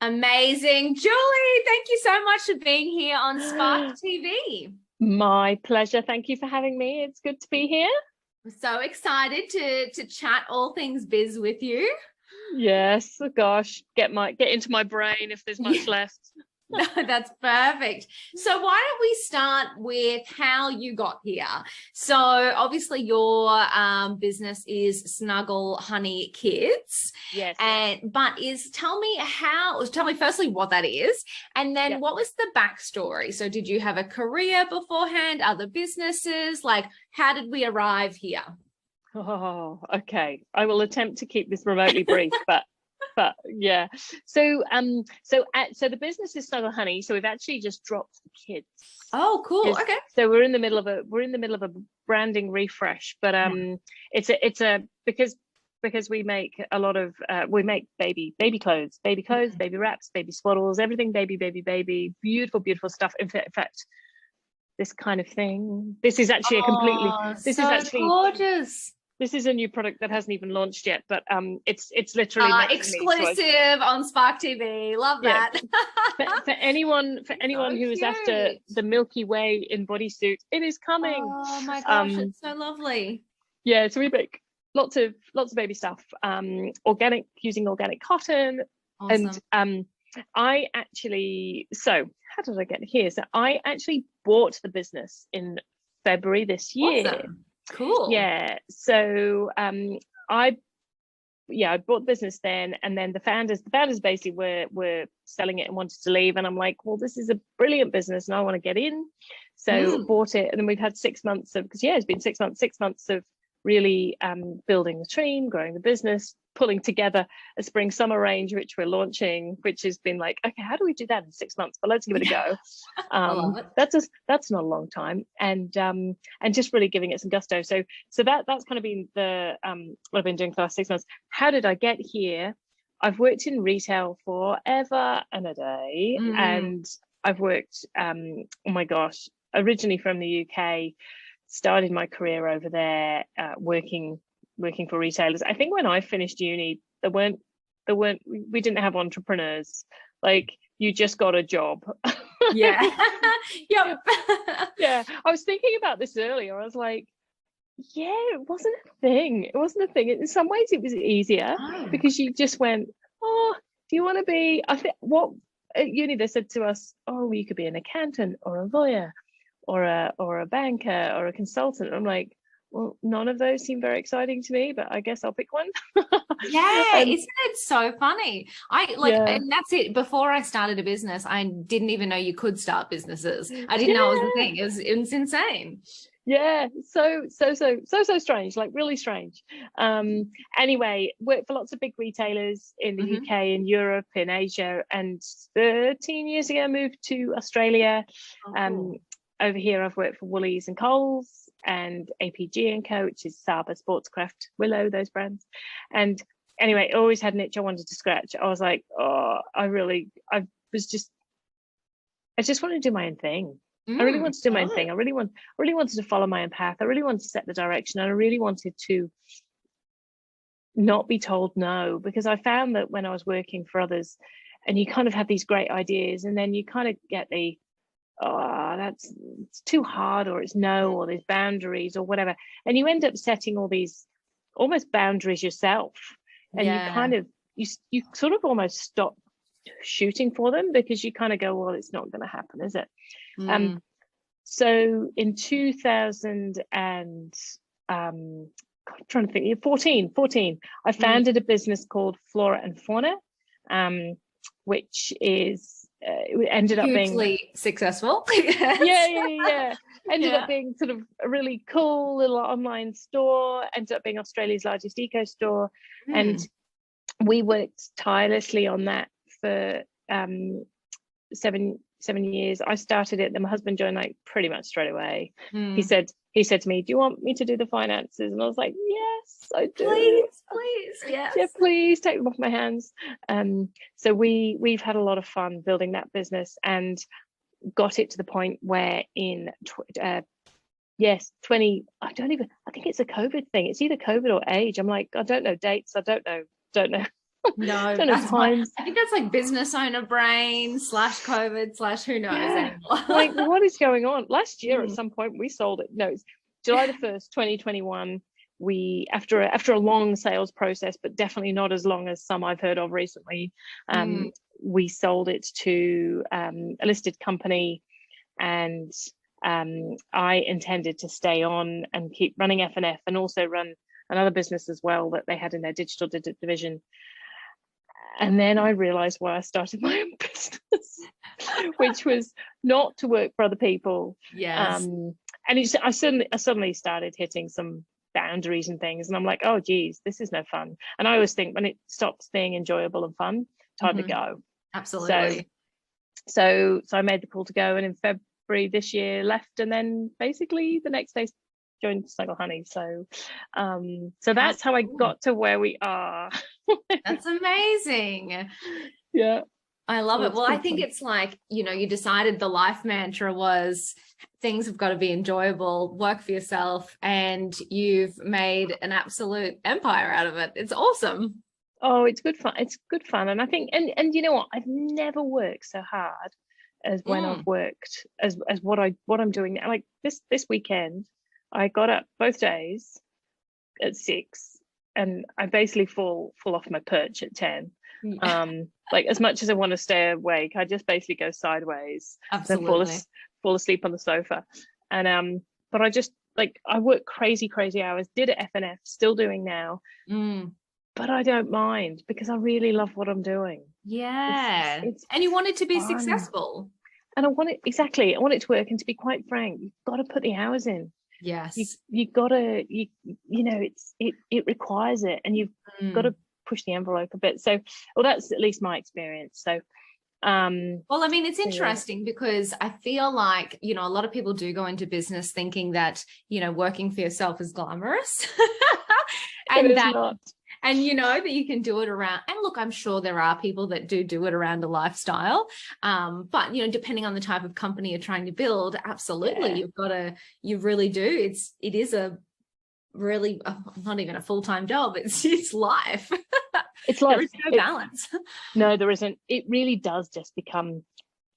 Amazing. Julie, thank you so much for being here on Spark TV. My pleasure. Thank you for having me. It's good to be here. I'm so excited to chat all things biz with you. Yes, oh gosh, get into my brain if there's much left. No, that's perfect. So why don't we start with how you got here? So obviously your business is Snuggle Hunny Kids. Yes. Tell me firstly what that is, and then what was the backstory? So did you have a career beforehand, other businesses? Like, how did we arrive here? Oh, okay. I will attempt to keep this remotely brief, but yeah. So the business is Snuggle Hunny. So we've actually just dropped the kids. Oh, cool. Okay. So we're in the middle of a branding refresh, but because we make a lot of baby clothes, baby wraps, baby swaddles, everything baby, beautiful stuff. In fact, this kind of thing. This is actually gorgeous. This is a new product that hasn't even launched yet, but it's literally exclusive on Spark TV. Love that. For anyone who is after the Milky Way in bodysuit, it is coming. Oh my gosh, it's so lovely. Yeah, so we make lots of baby stuff, organic, using organic cotton. Awesome. And how did I get here? So I actually bought the business in February this year. Awesome. Cool. Yeah. So I bought the business then, and then the founders basically were selling it and wanted to leave, and I'm like, well, this is a brilliant business and I want to get in. So bought it, and then we've had 6 months of, because it's been 6 months of really building the team, growing the business, pulling together a spring summer range which we're launching, which has been like, okay, how do we do that in 6 months? But let's give it a go. That's not a long time, and just really giving it some gusto. So that's kind of been the what I've been doing for the last 6 months. How did I get here? I've worked in retail forever and a day, and I've worked oh my gosh, originally from the UK, started my career over there, working for retailers. I think when I finished uni, we didn't have entrepreneurs. Like, you just got a job. Yeah. Yep. Yeah. I was thinking about this earlier. I was like, yeah, it wasn't a thing. In some ways it was easier because you just went, oh, do you want to be, I think what at uni they said to us, oh, you could be an accountant or a lawyer or a banker or a consultant. I'm like, well, none of those seem very exciting to me, but I guess I'll pick one. Yeah, isn't it so funny? And that's it. Before I started a business, I didn't even know you could start businesses. I didn't know it was a thing. It was insane. Yeah, so strange, like really strange. Anyway, worked for lots of big retailers in the UK, in Europe, in Asia, and 13 years ago moved to Australia. Cool. Over here, I've worked for Woolies and Coles and APG and Co, which is Saba, Sportscraft, Willow, those brands. And anyway, I always had an itch I wanted to scratch. I was like, oh, I just wanted to do my own thing. I really wanted to do my own thing. I really wanted to follow my own path. I really wanted to set the direction, and I really wanted to not be told no, because I found that when I was working for others, and you kind of have these great ideas, and then you kind of get the, oh, it's too hard, or it's no, or there's boundaries or whatever, and you end up setting all these almost boundaries yourself, and you sort of almost stop shooting for them because you kind of go, well, it's not going to happen, is it? So in 2000 and I'm trying to think, 14 I founded a business called Flora and Fauna, which is it ended up being hugely successful. Ended up being sort of a really cool little online store, ended up being Australia's largest eco store. And we worked tirelessly on that for 7 years. I started it, then my husband joined like pretty much straight away. He said to me, do you want me to do the finances? And I was like, yes, I do. Please, yes. Yeah, please take them off my hands. So we've had a lot of fun building that business, and got it to the point where in 20, I think it's a COVID thing. It's either COVID or age. I'm like, I don't know dates. I don't know. No, Don't have time. I think that's like business owner brain / COVID / who knows anymore. Like, what is going on? Last year, at some point, we sold it. No, it's July the 1st, 2021. We, after a long sales process, but definitely not as long as some I've heard of recently, we sold it to a listed company, and I intended to stay on and keep running F&F and also run another business as well that they had in their digital division. And then I realized why I started my own business, which was not to work for other people. Yes. And I suddenly started hitting some boundaries and things, and I'm like, oh geez, this is no fun. And I always think when it stops being enjoyable and fun, time to go. Absolutely. So I made the call to go, and in February this year left, and then basically the next day joined Snuggle Hunny. So that's how I got to where we are. That's amazing. Yeah, I love it. Well, I think it's like, you decided the life mantra was things have got to be enjoyable, work for yourself, and you've made an absolute empire out of it. It's awesome. Oh, it's good fun. It's good fun. And I think, and you know what, I've never worked so hard as when I've worked as what I'm doing now. Like this weekend, I got up both days at 6, and I basically fall off my perch at 10. Like, as much as I want to stay awake, I just basically go sideways. Absolutely. Then fall asleep on the sofa. And but I just, like, I work crazy hours, did at F&F, still doing now. But I don't mind, because I really love what I'm doing. Yeah. It's and you want it to be fun. successful. And I want it to work. And to be quite frank, you've got to put the hours in. Yes. You gotta, it requires it, and you've got to push the envelope a bit. So, well, that's at least my experience. So, well, I mean, it's interesting because I feel like, a lot of people do go into business thinking that, working for yourself is glamorous. And it is that not. And that you can do it around, and look, I'm sure there are people that do it around a lifestyle. But depending on the type of company you're trying to build, absolutely, you really do. It is a really not even a full-time job. It's life. It's life. There is no balance. No, there isn't. It really does just become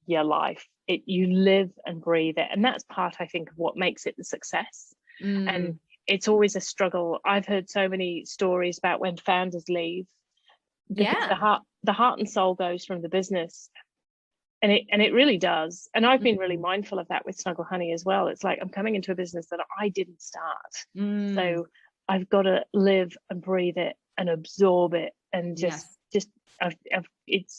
your life. You live and breathe it. And that's part, I think, of what makes it the success. And it's always a struggle. I've heard so many stories about when founders leave, because the heart and soul goes from the business, and it really does. And I've been really mindful of that with Snuggle Hunny as well. It's like, I'm coming into a business that I didn't start, so I've got to live and breathe it and absorb it, and it's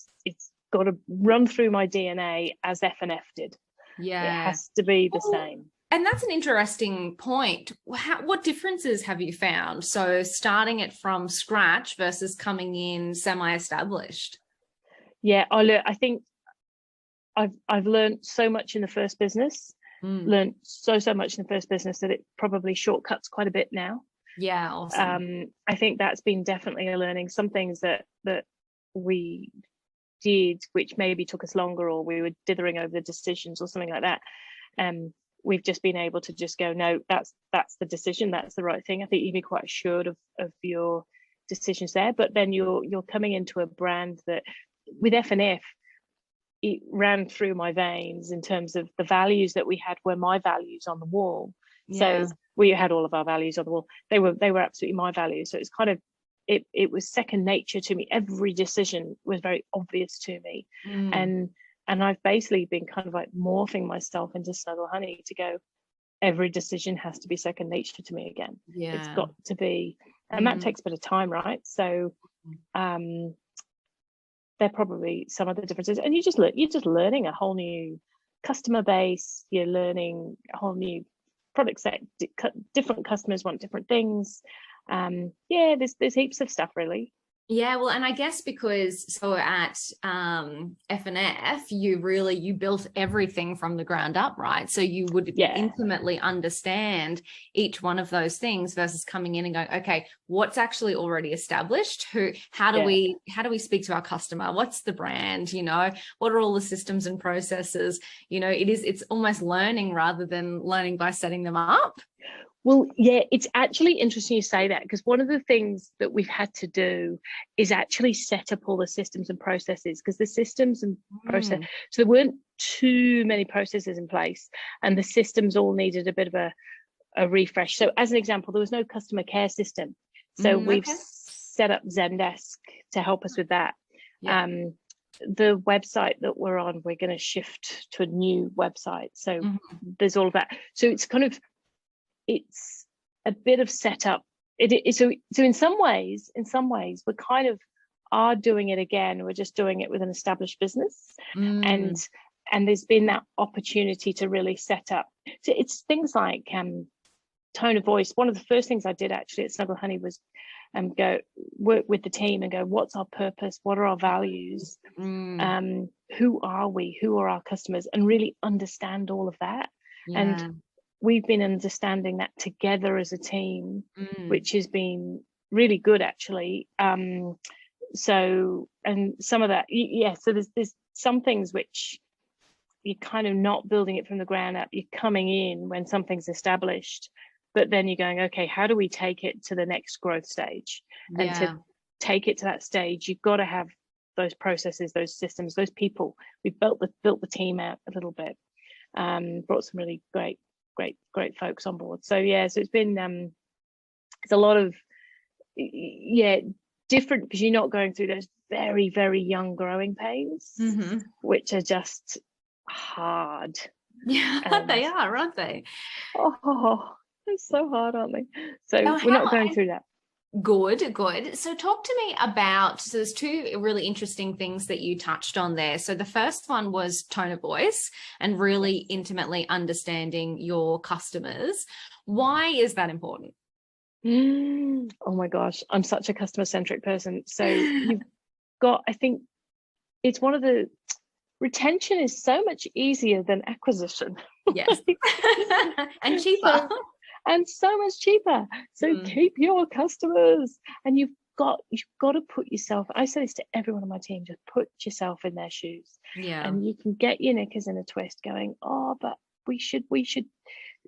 got to run through my DNA as F&F did. Yeah, it has to be the same. And that's an interesting point. What differences have you found? So starting it from scratch versus coming in semi-established. Yeah, I think I've learned so much in the first business. Learned so much in the first business that it probably shortcuts quite a bit now. Yeah, awesome. I think that's been definitely a learning. Some things that we did, which maybe took us longer, or we were dithering over the decisions or something like that. We've just been able to just go, no, that's the decision, that's the right thing. I think you'd be quite assured of your decisions there. But then you're coming into a brand that, with F&F, it ran through my veins in terms of the values that we had were my values on the wall. Yeah. So we had all of our values on the wall. They were absolutely my values. So it's kind of, it was second nature to me. Every decision was very obvious to me. And I've basically been kind of like morphing myself into Snuggle Hunny to go, every decision has to be second nature to me again. Yeah. It's got to be, and that takes a bit of time, right? So they're probably some of the differences. And you're just learning a whole new customer base. You're learning a whole new product set. Different customers want different things. There's heaps of stuff, really. Yeah, well, and I guess because at F&F, you built everything from the ground up, right? So you would intimately understand each one of those things versus coming in and going, okay, what's actually already established? How do we speak to our customer? What's the brand? What are all the systems and processes? It's almost learning rather than learning by setting them up. Well, yeah, it's actually interesting you say that, because one of the things that we've had to do is actually set up all the systems and processes, because the systems and process, so there weren't too many processes in place, and the systems all needed a bit of a refresh. So as an example, there was no customer care system. So we've set up Zendesk to help us with that. Yeah. The website that we're on, we're going to shift to a new website. So there's all of that. So it's kind of, it's a bit of setup. So in some ways, we kind of are doing it again. We're just doing it with an established business, and there's been that opportunity to really set up. So it's things like tone of voice. One of the first things I did actually at Snuggle Hunny was go work with the team and go, what's our purpose? What are our values? Who are we? Who are our customers? And really understand all of that. Yeah. And we've been understanding that together as a team, which has been really good actually. So, and some of that, so there's some things which you're kind of not building it from the ground up. You're coming in when something's established, but then you're going, okay, how do we take it to the next growth stage? And to take it to that stage, you've got to have those processes, those systems, those people. We've built the team out a little bit, brought some really great folks on board. So yeah, so it's been it's a lot of different, because you're not going through those very, very young growing pains, which are just hard. Yeah, they are, aren't they? Oh, they're so hard, aren't they? So we're not going through that. Good. So talk to me about, so there's two really interesting things that you touched on there. So the first one was tone of voice and really intimately understanding your customers. Why is that important? Oh my gosh, I'm such a customer-centric person. So you've got, I think it's one of the, retention is so much easier than acquisition. Yes. And cheaper. And so much cheaper. So keep your customers, and you've got to put yourself, I say this to everyone on my team, just put yourself in their shoes. Yeah. And you can get your knickers in a twist going, oh, but we should,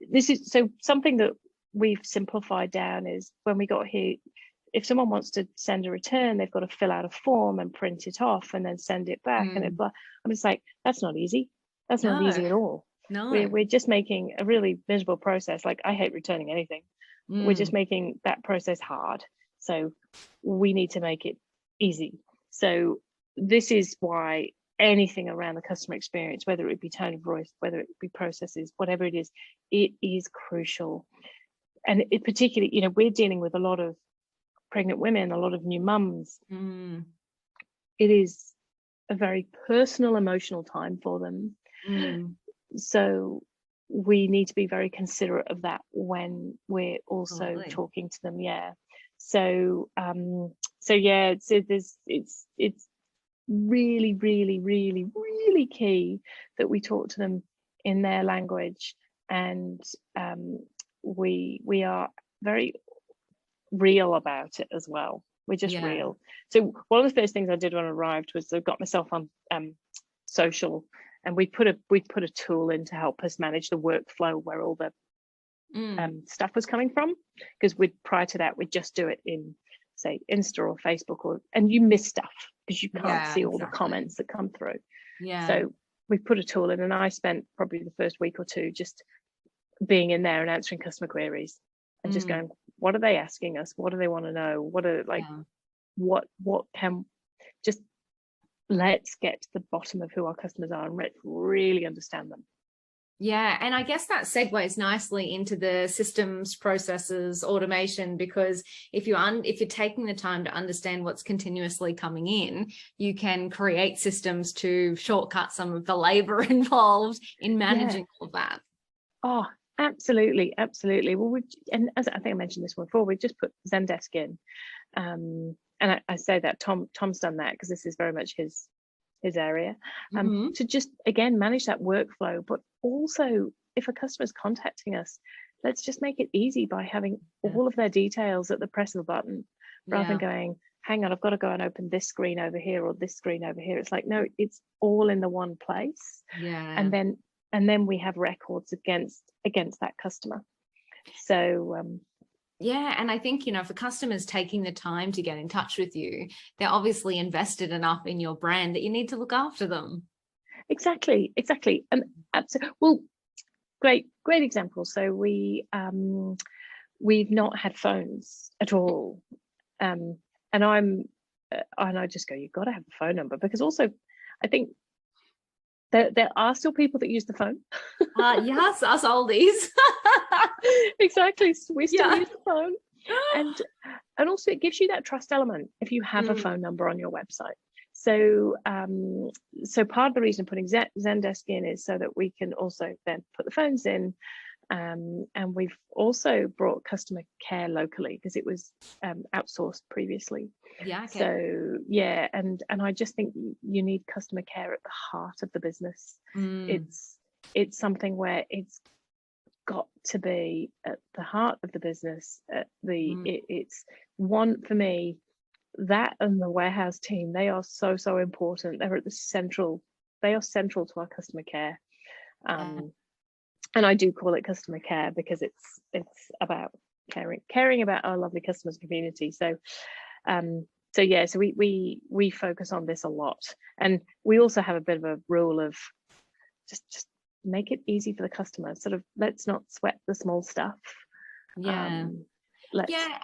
this is, so something that we've simplified down is when we got here, if someone wants to send a return, they've got to fill out a form and print it off and then send it back. And I'm just like, that's not easy. That's not easy at all. No, we're just making a really miserable process. Like, I hate returning anything. We're just making that process hard. So we need to make it easy. So this is why anything around the customer experience, whether it be tone of voice, whether it be processes, whatever it is crucial. And it particularly, we're dealing with a lot of pregnant women, a lot of new mums. It is a very personal, emotional time for them. So we need to be very considerate of that when we're also talking to them. Yeah. So yeah, it's really, really, really, really key that we talk to them in their language, and we are very real about it as well. We're just real. So one of the first things I did when I arrived was I got myself on social, and we put a tool in to help us manage the workflow where all the stuff was coming from, because prior to that we'd just do it in, say, Insta or Facebook, and you miss stuff because you can't see all the comments that come through. So we put a tool in, and I spent probably the first week or two just being in there and answering customer queries and just going, what are they asking us? What do they want to know? What are what can, just let's get to the bottom of who our customers are and let's really understand them. Yeah, and I guess that segues nicely into the systems, processes, automation, because if you're taking the time to understand what's continuously coming in, you can create systems to shortcut some of the labor involved in managing all of that. Oh, absolutely. Well, and as I think I mentioned this before, we've just put Zendesk in, and I say that Tom's done that because this is very much his area, to just again manage that workflow. But also, if a customer's contacting us, let's just make it easy by having all of their details at the press of a button, rather than going, hang on, I've got to go and open this screen over here or this screen over here. It's like, no, it's all in the one place. And then we have records against that customer. So yeah, and I think, if a customer's taking the time to get in touch with you, they're obviously invested enough in your brand that you need to look after them. exactly. And well, great example. So we've not had phones at all. And I just go, you've got to have a phone number, because also I think there are still people that use the phone. Yes, us oldies. Exactly. We still Yeah. use the phone. And also it gives you that trust element if you have a phone number on your website. So so part of the reason putting Zendesk in is so that we can also then put the phones in. And we've also brought customer care locally, because it was outsourced previously. Yeah. Okay. So yeah, and I just think you need customer care at the heart of the business. It's something where it's got to be at the heart of the business. It's one, for me, that and the warehouse team, they are so important. They're at the central. They are central to our customer care. And I do call it customer care because it's about caring about our lovely customers community. So so we focus on this a lot, and we also have a bit of a rule of just make it easy for the customer. Sort of, let's not sweat the small stuff. Yeah.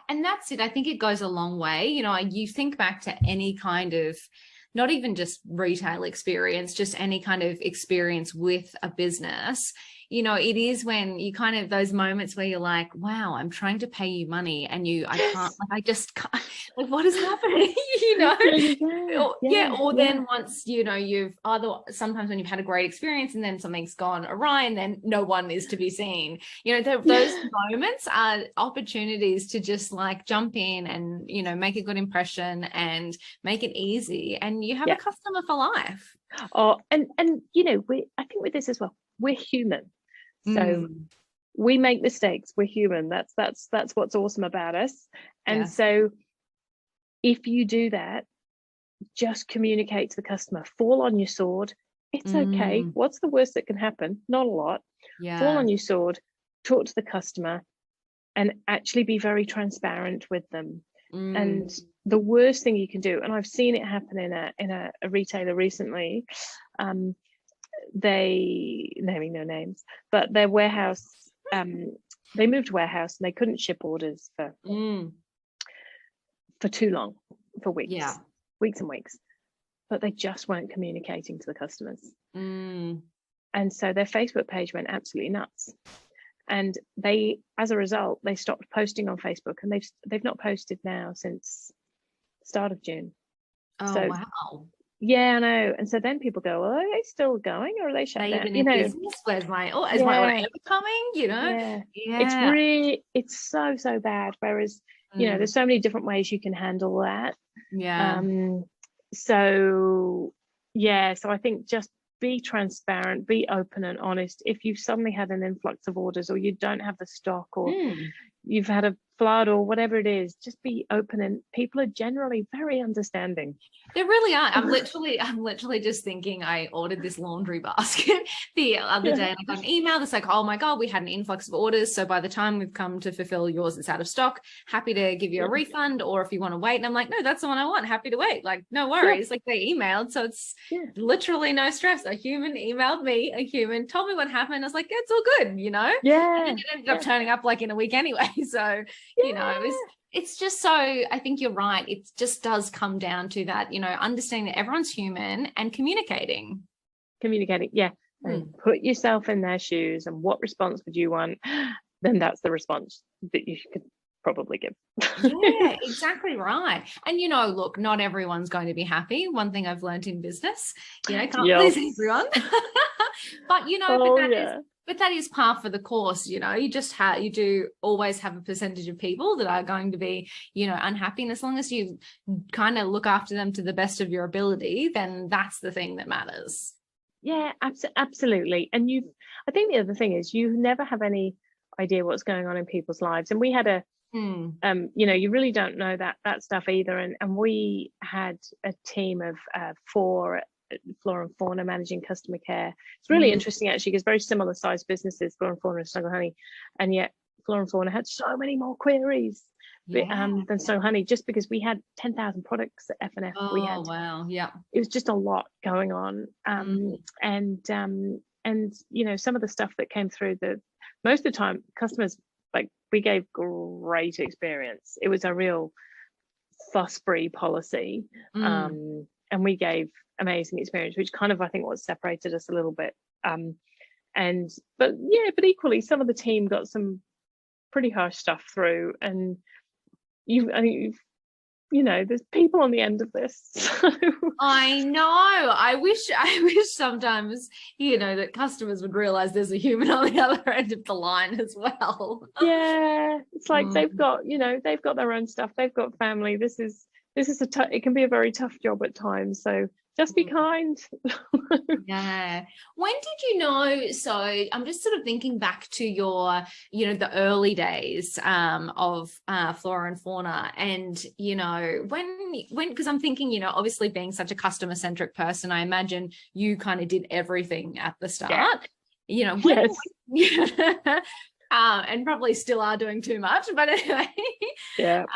And that's it. I think it goes a long way. You think back to any kind of, not even just retail experience, just any kind of experience with a business. It is when you kind of, those moments where you're like, wow, I'm trying to pay you money and I can't, I just can't, what is happening? Then once, you've sometimes when you've had a great experience and then something's gone awry and then no one is to be seen, those moments are opportunities to just jump in and, make a good impression and make it easy, and you have a customer for life. Oh, and I think with this as well, we're human. So we make mistakes. We're human. That's what's awesome about us. And so if you do that, just communicate to the customer, fall on your sword. It's okay. What's the worst that can happen? Not a lot. Fall on your sword, talk to the customer, and actually be very transparent with them. And the worst thing you can do, and I've seen it happen in a retailer recently, they, naming no names, but their warehouse, they moved warehouse and they couldn't ship orders for too long, for weeks and weeks, but they just weren't communicating to the customers. And so their Facebook page went absolutely nuts, and they, as a result, they stopped posting on Facebook, and they've not posted now since the start of June. Wow. Yeah, I know. And so then people go, well, are they still going, or are they shut down? Even in business, where's my order ever coming? It's so bad. Whereas there's so many different ways you can handle that. So I think just be transparent, be open and honest. If you've suddenly had an influx of orders, or you don't have the stock, or you've had a flood, or whatever it is, just be open, and people are generally very understanding. They really are. I'm literally just thinking, I ordered this laundry basket the other day, and I got an email that's like, oh my God, we had an influx of orders, so by the time we've come to fulfill yours, it's out of stock. Happy to give you a refund, or if you want to wait. And I'm like, no, that's the one I want. Happy to wait. No worries. They emailed, so it's literally no stress. A human emailed me, a human told me what happened. I was like, it's all good, and then it ended up turning up in a week anyway. So it's just, so I think you're right. It just does come down to that, understanding that everyone's human and communicating. And put yourself in their shoes, and what response would you want? Then that's the response that you could probably give. Yeah, exactly right. And look, not everyone's going to be happy. One thing I've learned in business, can't please everyone. But but that is par for the course. You do always have a percentage of people that are going to be, unhappy. And as long as you kind of look after them to the best of your ability, then that's the thing that matters. Yeah, absolutely. And I think the other thing is, you never have any idea what's going on in people's lives. And we had you really don't know that stuff either. And we had a team of 4 Flora and Fauna managing customer care. It's really interesting, actually, because very similar sized businesses, Flora and Fauna and Snuggle, Hunny, and yet Flora and Fauna had so many more queries than So Hunny, just because we had 10,000 products at F&F. Oh, wow. Yeah. It was just a lot going on. And you know, some of the stuff that came through, most of the time customers, like, we gave great experience. It was a real fuss-free policy. And we gave amazing experience, which kind of, I think, what separated us a little bit. But equally, some of the team got some pretty harsh stuff through, and you know, there's people on the end of this. So. I know. I wish sometimes, you know, that customers would realize there's a human on the other end of the line as well. Yeah, it's like they've got their own stuff. They've got family. This is it can be a very tough job at times. So just be kind. Yeah. When did you know? So I'm just sort of thinking back to your, you know, the early days of Flora and Fauna, and, you know, when because I'm thinking, you know, obviously being such a customer centric person, I imagine you kind of did everything at the start. You know, and probably still are doing too much, but anyway. But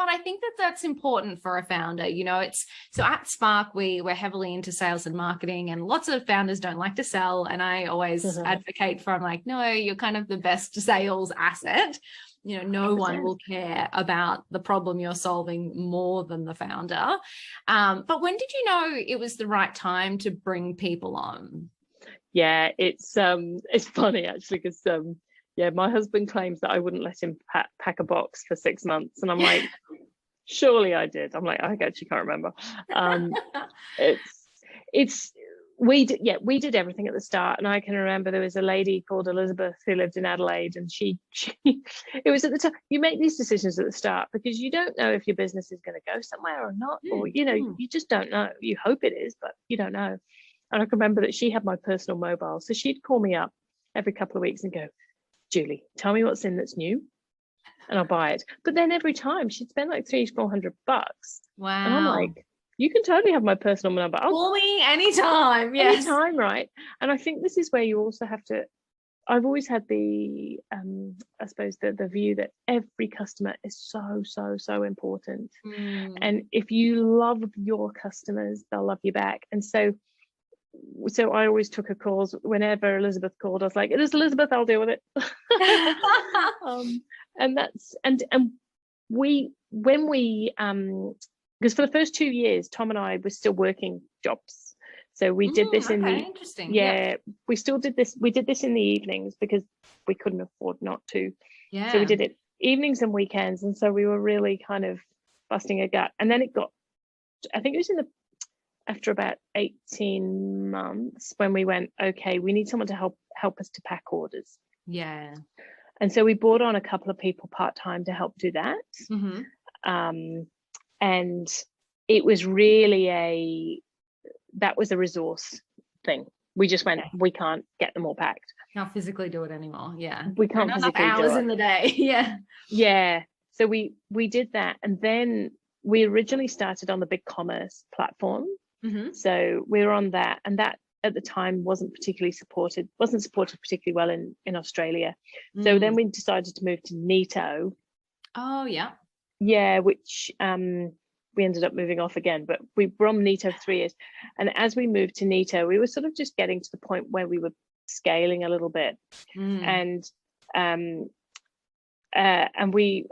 I think that's important for a founder. You know, so at Spark, we're heavily into sales and marketing, and lots of founders don't like to sell. And I always advocate for, I'm like, no, you're kind of the best sales asset. You know, no 100%. One will care about the problem you're solving more than the founder. But when did you know it was the right time to bring people on? Yeah, it's funny actually, because my husband claims that I wouldn't let him pack a box for 6 months, and I'm like, surely I did. I'm like, I actually can't remember. We did everything at the start, and I can remember there was a lady called Elizabeth who lived in Adelaide, and she it was at the time, you make these decisions at the start because you don't know if your business is going to go somewhere or not, or you know, you just don't know. You hope it is, but you don't know. And I can remember that she had my personal mobile, so she'd call me up every couple of weeks and go, Julie, tell me what's in that's new, and I'll buy it. But then every time she'd spend like $300-400. Wow. And I'm like, you can totally have my personal number. Call me anytime. Yes. Anytime, right? And I think this is where you also have to, I've always had the, I suppose the view that every customer is so important. And if you love your customers, they'll love you back. And so I always took her calls. Whenever Elizabeth called, I was like, it is Elizabeth, I'll deal with it. Because for the first 2 years, Tom and I were still working jobs. So we did this interesting. We still did this. We did this in the evenings because we couldn't afford not to. Yeah. So we did it evenings and weekends. And so we were really kind of busting a gut. And then it got, I think it was after about 18 months when we went, okay, we need someone to help us to pack orders. Yeah. And so we brought on a couple of people part-time to help do that. And it was really that was a resource thing. We just went, we can't get them all packed. Can't physically do it anymore. Yeah. We can't physically enough hours in the day. Yeah. Yeah. So we did that. And then we originally started on the big commerce platform. So we were on that, and that at the time wasn't supported particularly well in Australia. So then we decided to move to Neato. Oh yeah. Yeah, which we ended up moving off again, but we were on Neato for 3 years. And as we moved to Neato, we were sort of just getting to the point where we were scaling a little bit. And we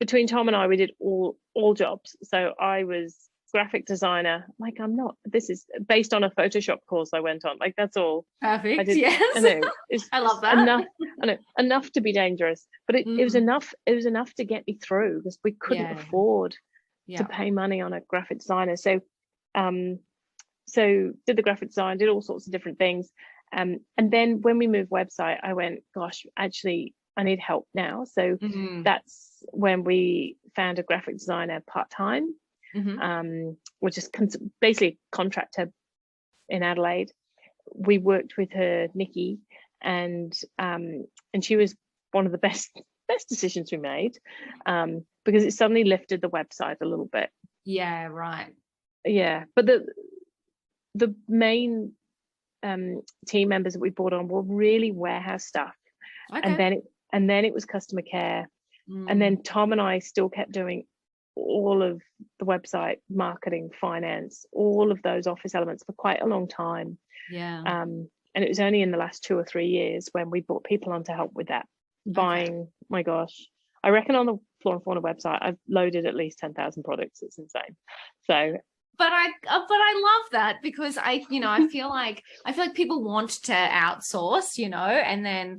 between Tom and I, we did all jobs. So I was graphic designer. Like, I'm not, this is based on a Photoshop course I went on. Like, that's all. Perfect. Yes. I know. I love that. Enough to be dangerous, but it was enough. It was enough to get me through because we couldn't afford to pay money on a graphic designer. So, so did the graphic design, did all sorts of different things. And then when we moved website, I went, gosh, actually, I need help now. So that's when we found a graphic designer part-time. We'll just basically contract her in Adelaide. We worked with her, Nikki, and she was one of the best decisions we made, because it suddenly lifted the website a little bit. Yeah, right. Yeah, but the main team members that we brought on were really warehouse stuff, and then and then it was customer care, and then Tom and I still kept doing all of the website, marketing, finance, all of those office elements for quite a long time. And it was only in the last 2 or 3 years when we brought people on to help with that. Buying, my gosh, I reckon on the Flora and Fauna website, I've loaded at least 10,000 products. It's insane. So, but I love that, because I feel like people want to outsource, and then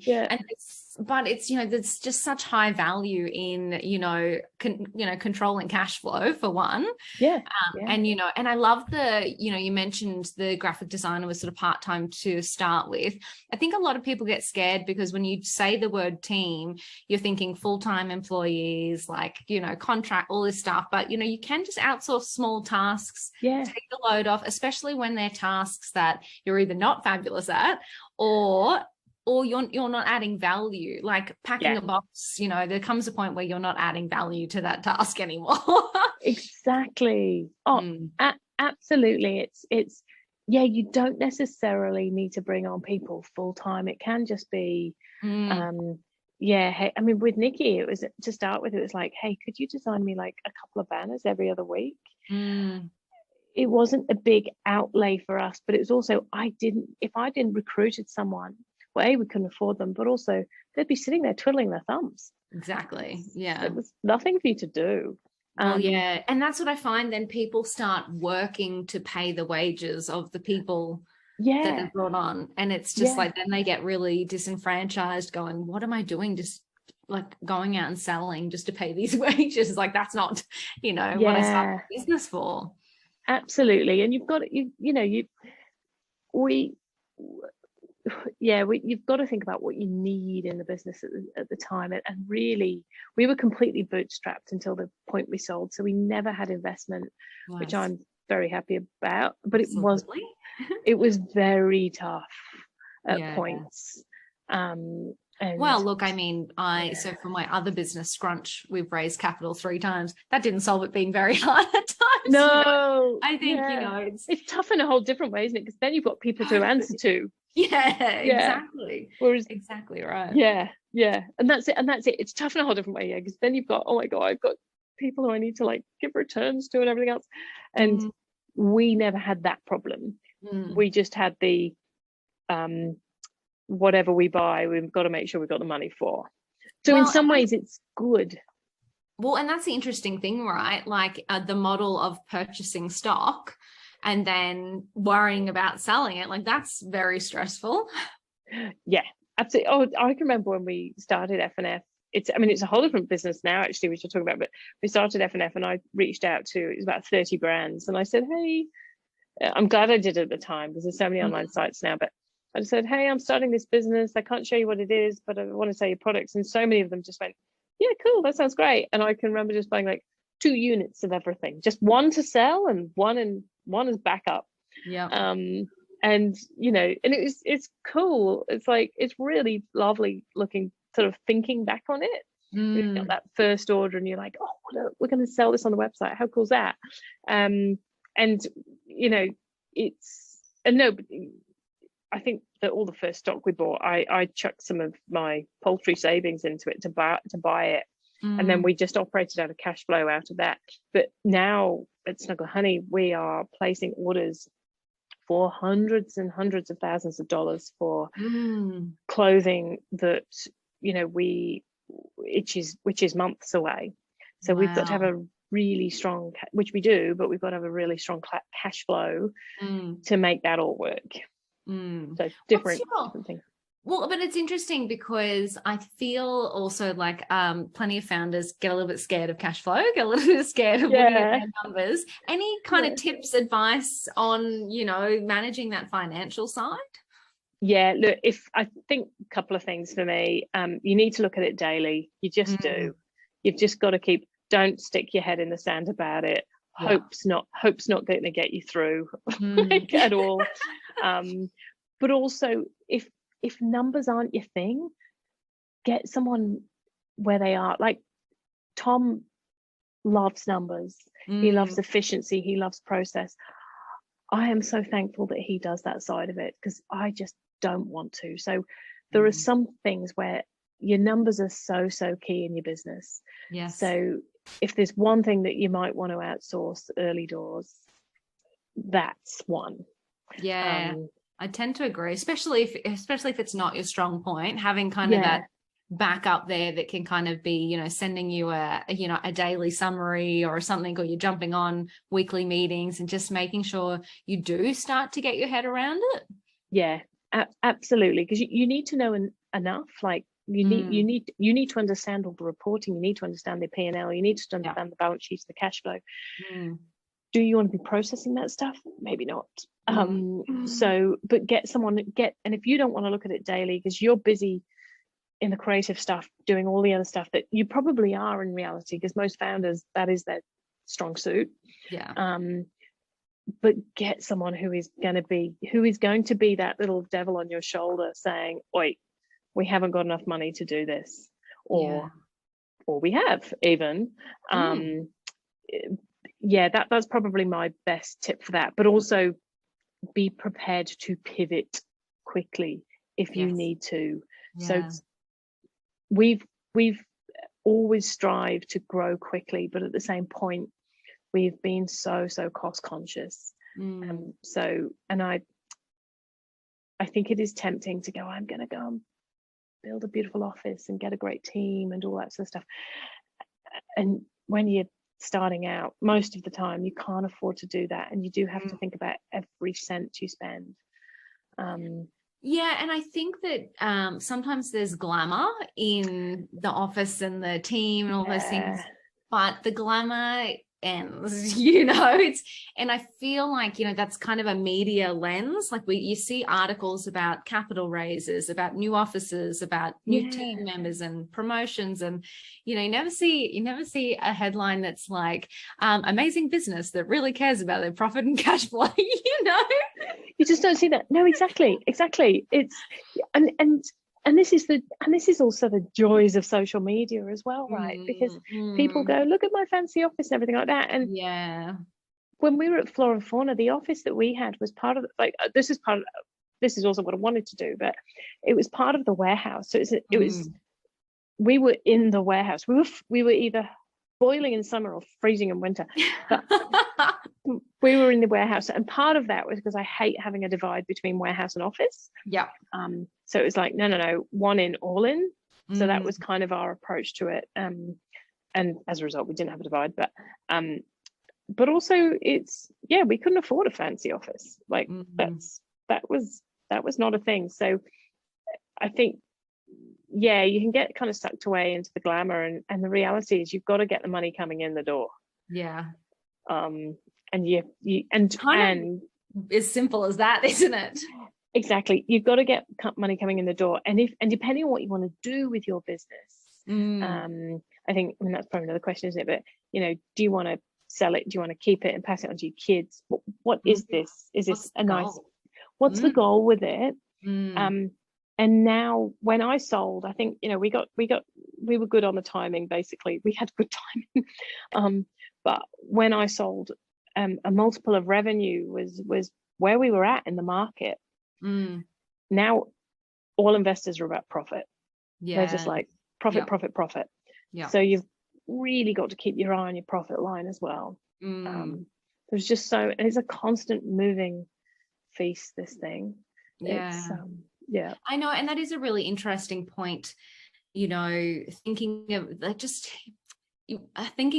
but it's there's just such high value in controlling cash flow for one. And and I love the you mentioned the graphic designer was sort of part-time to start with. I think a lot of people get scared because when you say the word team, you're thinking full-time employees, like contract, all this stuff, but you can just outsource small tasks, take the load off, especially when they're tasks that you're either not fabulous at or you're not adding value, like packing a box. There comes a point where you're not adding value to that task anymore. Exactly. Absolutely. It's you don't necessarily need to bring on people full time. It can just be hey, I mean, with Nikki, it was to start with, it was like, hey, could you design me like a couple of banners every other week? It wasn't a big outlay for us, but it was also, if I didn't recruited someone, well, we couldn't afford them, but also they'd be sitting there twiddling their thumbs. Exactly. It was nothing for you to do. And that's what I find. Then people start working to pay the wages of the people that they've brought on, and it's just like, then they get really disenfranchised, going, what am I doing, just like going out and selling just to pay these wages? Like, that's not what I started a business for. Absolutely. And you've got you've got to think about what you need in the business at the time. And really, we were completely bootstrapped until the point we sold. So we never had investment, which I'm very happy about. But it was very tough at points. Well, look, I mean, so for my other business, Scrunch, we've raised capital 3 times. That didn't solve it being very hard at times. No, I think, it's tough in a whole different way, isn't it? Because then you've got people to answer to. Exactly. Whereas, exactly right. And that's it. It's tough in a whole different way, because then you've got, oh my God, I've got people who I need to like give returns to and everything else. And we never had that problem. We just had the whatever we buy, we've got to make sure we've got the money for. So in some ways it's good. Well, and that's the interesting thing, right? Like the model of purchasing stock and then worrying about selling it, like that's very stressful. Yeah, absolutely. Oh, I can remember when we started F&F. It's a whole different business now, actually, which we're talking about, but we started F&F and I reached out to, it was about 30 brands. And I said, hey, I'm glad I did it at the time because there's so many online sites now, but I said, hey, I'm starting this business. I can't show you what it is, but I want to sell your products. And so many of them just went, yeah, cool, that sounds great. And I can remember just buying like 2 units of everything, just one to sell and one as backup. Yeah. And it's cool. It's like, it's really lovely looking, sort of thinking back on it. You've got that first order and you're like, oh, we're going to sell this on the website. How cool is that? I think that all the first stock we bought, I chucked some of my poultry savings into it to buy it. And then we just operated out of cash flow out of that. But now at Snuggle Hunny, we are placing orders for hundreds and hundreds of thousands of dollars for clothing that, which is months away. So we've got to have a really strong, which we do, but we've got to have a really strong cash flow to make that all work. So different things. Well, but it's interesting because I feel also like plenty of founders get a little bit scared of cash flow, get a little bit scared of looking at their numbers. Any kind of tips, advice on, managing that financial side? Yeah, look, I think a couple of things for me. You need to look at it daily. You just do. You've just got to don't stick your head in the sand about it. Hope's not going to get you through like, at all. But also, if numbers aren't your thing, get someone where they are. Like Tom loves numbers. He loves efficiency. He loves process. I am so thankful that he does that side of it because I just don't want to. So there are some things where your numbers are so key in your business. Yes. So if there's one thing that you might want to outsource early doors, that's one. Yeah. I tend to agree, especially if it's not your strong point, having kind of that backup there that can kind of be, you know, sending you a daily summary or something, or you're jumping on weekly meetings and just making sure you do start to get your head around it. Yeah, absolutely. Because you need to know enough, like you need to understand all the reporting, you need to understand the P&L, you need to understand the balance sheets, the cash flow. Do you want to be processing that stuff? Maybe not. So, but get someone, and if you don't want to look at it daily because you're busy in the creative stuff, doing all the other stuff that you probably are in reality, because most founders, that is their strong suit. Yeah. But get someone who is going to be that little devil on your shoulder saying, "Oi, we haven't got enough money to do this," or we have even. That's probably my best tip for that. But also be prepared to pivot quickly if you need to. So we've always strived to grow quickly, but at the same point we've been so cost conscious. And I think it is tempting to go, I'm going to go and build a beautiful office and get a great team and all that sort of stuff. And when you're starting out, most of the time you can't afford to do that, and you do have to think about every cent you spend. Yeah, and I think that sometimes there's glamour in the office and the team and all those things, but the glamour ends, you know. And I feel like, you know, that's kind of a media lens. Like you see articles about capital raises, about new offices, about new team members and promotions, and you know, you never see a headline that's like amazing business that really cares about their profit and cash flow. You know, you just don't see that. No, exactly. It's and this is also the joys of social media as well, right? Because people go, look at my fancy office and everything like that. And when we were at Flora and Fauna, the office that we had was part of this is also what I wanted to do, but it was part of the warehouse. So it was we were in the warehouse. We were either boiling in summer or freezing in winter, but we were in the warehouse, and part of that was because I hate having a divide between warehouse and office. So it was like no, one in, all in. So that was kind of our approach to it, and as a result we didn't have a divide, but also it's we couldn't afford a fancy office. Like that was not a thing. So I think you can get kind of sucked away into the glamour, and the reality is you've got to get the money coming in the door. And and as simple as that, isn't it? Exactly. You've got to get money coming in the door, and depending on what you want to do with your business, I think that's probably another question, isn't it? But you know, do you want to sell it? Do you want to keep it and pass it on to your kids? What is this? Is this a nice? What's the goal with it? And now when I sold, I think, you know, we were good on the timing. Basically, we had good timing. But when I sold, a multiple of revenue was where we were at in the market. Now all investors are about profit. They're just like profit. So you've really got to keep your eye on your profit line as well. There's just it's a constant moving feast, this thing. I know, and that is a really interesting point, you know, thinking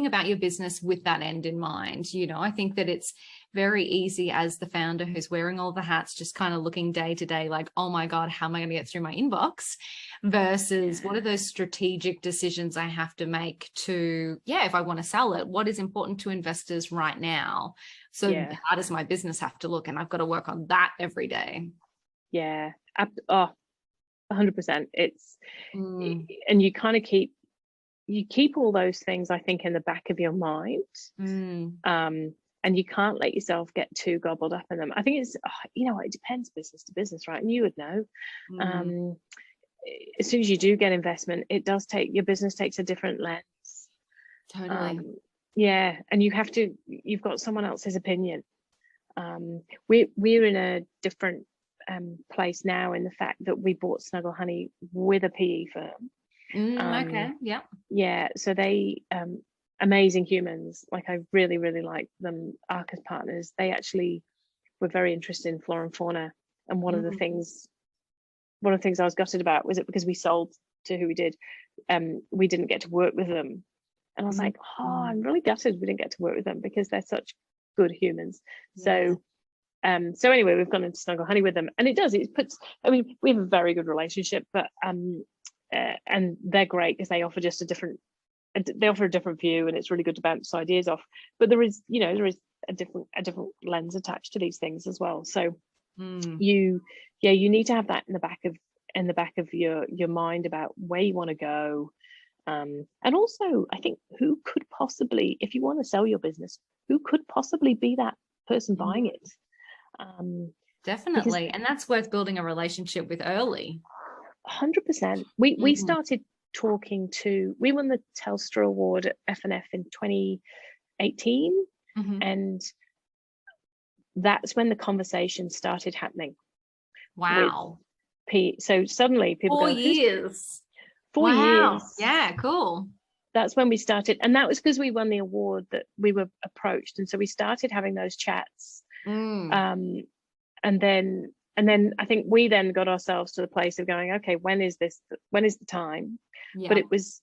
about your business with that end in mind. You know, I think that it's very easy as the founder who's wearing all the hats, just kind of looking day to day like, oh my God, how am I going to get through my inbox, versus what are those strategic decisions I have to make to, if I want to sell it, what is important to investors right now? So how does my business have to look? And I've got to work on that every day. 100%. It's and you kind of keep all those things, I think, in the back of your mind, and you can't let yourself get too gobbled up in them. I think it's it depends business to business, right? And you would know, as soon as you do get investment, your business takes a different lens. Totally. And you've got someone else's opinion. We're in a different place now, in the fact that we bought Snuggle Hunny with a PE firm. Okay. Yeah. Yeah, so they amazing humans. Like, I really, really like them. Arc as partners, they actually were very interested in Flora and Fauna. And one of the things I was gutted about was it because we sold to who we did, we didn't get to work with them. And I was like, oh, I'm really gutted we didn't get to work with them because they're such good humans. Yeah. So anyway, we've gone into Snuggle Honey with them, and it puts, I mean, we have a very good relationship, but and they're great because they offer just a different view, and it's really good to bounce ideas off. But there is a different lens attached to these things as well. So you need to have that in the back of your mind about where you want to go. And also, I think, who could possibly, if you want to sell your business, who could possibly be that person buying it? Definitely. And that's worth building a relationship with early. 100%. We started talking to, we won the Telstra Award at FNF in 2018. And that's when the conversation started happening. Wow. So suddenly people 4 years. 4 years. Yeah, cool. That's when we started. And that was because we won the award that we were approached. And so we started having those chats. And then I think we then got ourselves to the place of going, okay, when is the time? Yeah. But it was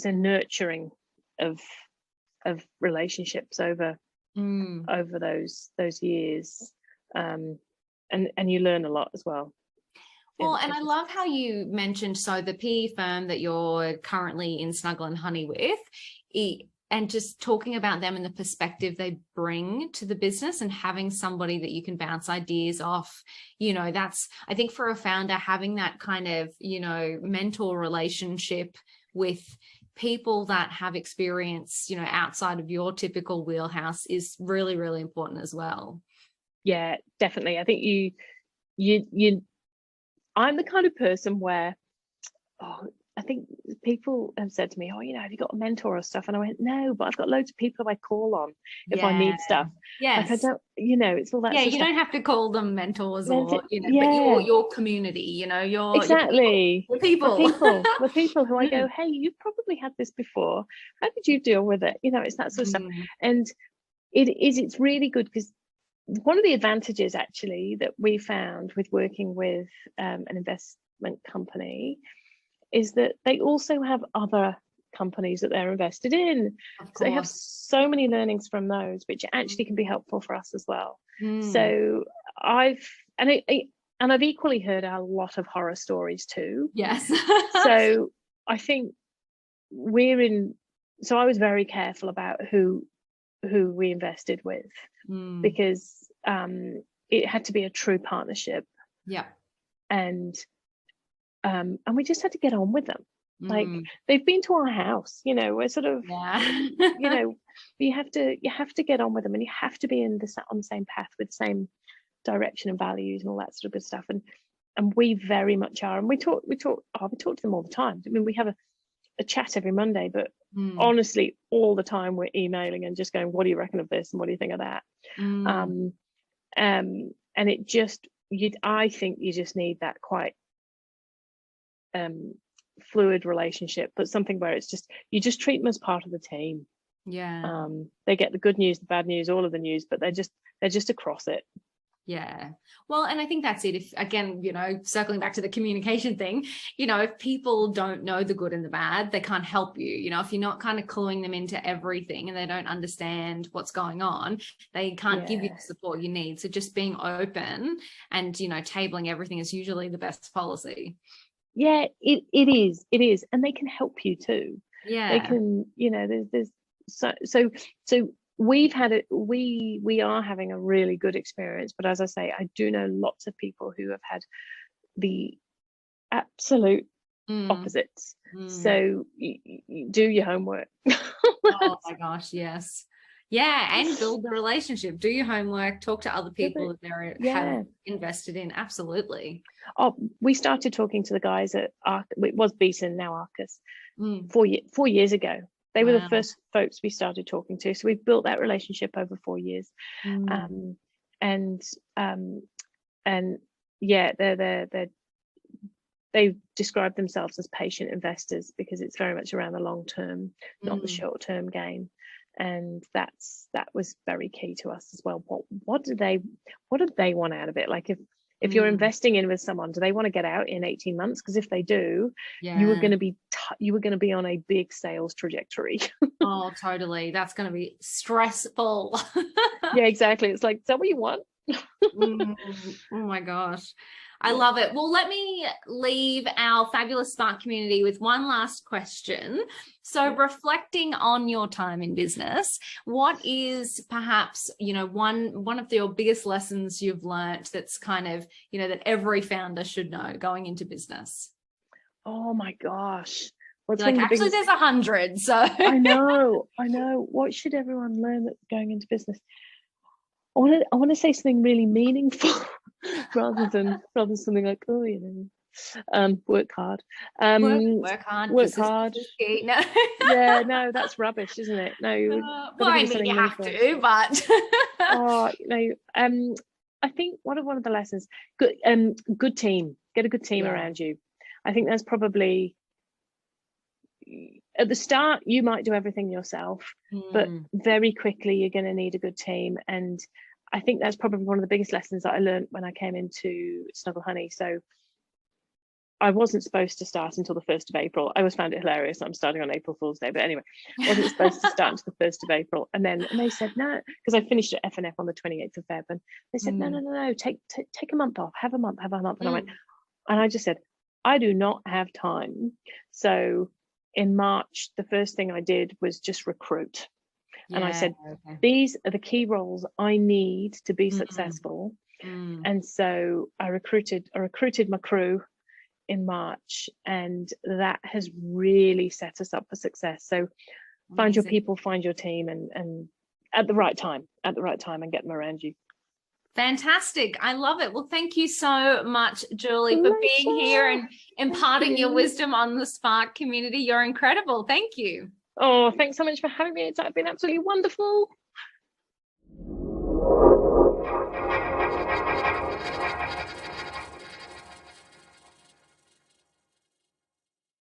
a nurturing of relationships over those years. And you learn a lot as well. Well, and I love how you mentioned, so the PE firm that you're currently in Snuggle and Honey with, and just talking about them and the perspective they bring to the business, and having somebody that you can bounce ideas off, that's, I think, for a founder, having that kind of, mentor relationship with people that have experience, outside of your typical wheelhouse is really, really important as well. Yeah, definitely. I think I'm the kind of person where, I think people have said to me, have you got a mentor or stuff? And I went, no, but I've got loads of people I call on if I need stuff. Yes. Like, I don't, it's all that. Yeah, sort you of don't have to call them mentors or, but yeah. your community, your exactly your people. The people who I go, hey, you've probably had this before. How did you deal with it? It's that sort of stuff. And it's really good because one of the advantages actually that we found with working with an investment company is that they also have other companies that they're invested in. So they have so many learnings from those, which actually can be helpful for us as well. So I've equally heard a lot of horror stories too. Yes. So I think so I was very careful about who we invested with, because it had to be a true partnership. Yeah. And we just had to get on with them. Like, they've been to our house, we're sort of, you have to get on with them, and you have to be on the same path with the same direction and values and all that sort of good stuff. And we very much are. And we talk to them all the time. I mean, we have a chat every Monday, but honestly, all the time we're emailing and just going, what do you reckon of this? And what do you think of that? And it just, I think you just need that quite fluid relationship, but something where it's just, you just treat them as part of the team. Yeah. They get the good news, the bad news, all of the news, but they're just across it. Yeah. Well, and I think that's it. If, again, circling back to the communication thing, if people don't know the good and the bad, they can't help you. If you're not kind of cluing them into everything and they don't understand what's going on, they can't give you the support you need. So just being open and, tabling everything is usually the best policy. Yeah, it is. And they can help you too. Yeah. They can, there's so we've had it, we are having a really good experience, but as I say, I do know lots of people who have had the absolute opposites. So you do your homework. Oh my gosh, yes. Yeah, and build the relationship. Do your homework, talk to other people that they're have invested in. Absolutely. Oh, we started talking to the guys at it was Beeson, now Arcus, 4 years ago. They were the first folks we started talking to. So we've built that relationship over 4 years. And yeah, they describe themselves as patient investors because it's very much around the long term, not the short term gain. And that was very key to us as well. What do they want out of it? Like if you're investing in with someone, do they want to get out in 18 months? Because if they do, you were going to be on a big sales trajectory. Oh, totally. That's going to be stressful. Yeah, exactly. It's like, is that what you want? Oh my gosh. I love it. Well, let me leave our fabulous Spark community with one last question. So reflecting on your time in business, what is perhaps, one of your biggest lessons you've learned that's kind of, that every founder should know going into business? Oh my gosh. Well, like, actually, there's 100. So I know. What should everyone learn that's going into business? I want to say something really meaningful rather than something like, work hard. Work hard. Work hard. No. Yeah, no, that's rubbish, isn't it? No, well, I mean, you have to, but I think one of the lessons, good team. Get a good team around you. I think that's probably, at the start you might do everything yourself, but very quickly you're going to need a good team. And I think that's probably one of the biggest lessons that I learned when I came into Snuggle Hunny. So I wasn't supposed to start until the 1st of April. I always found it hilarious. I'm starting on April Fool's Day, but anyway, I wasn't supposed to start until the 1st of April. And they said, no, because I finished at F&F on the 28th of Feb. And they said, no, take a month off, have a month. And I went, and I just said, I do not have time. So in March, the first thing I did was just recruit. And I said, these are the key roles I need to be successful. And so I recruited my crew in March, and that has really set us up for success. So find your people, find your team, and at the right time and get them around you. Fantastic. I love it. Well, thank you so much, Julie, for being here and imparting your wisdom on the Spark community. You're incredible. Thank you. Oh, thanks so much for having me. It's been absolutely wonderful.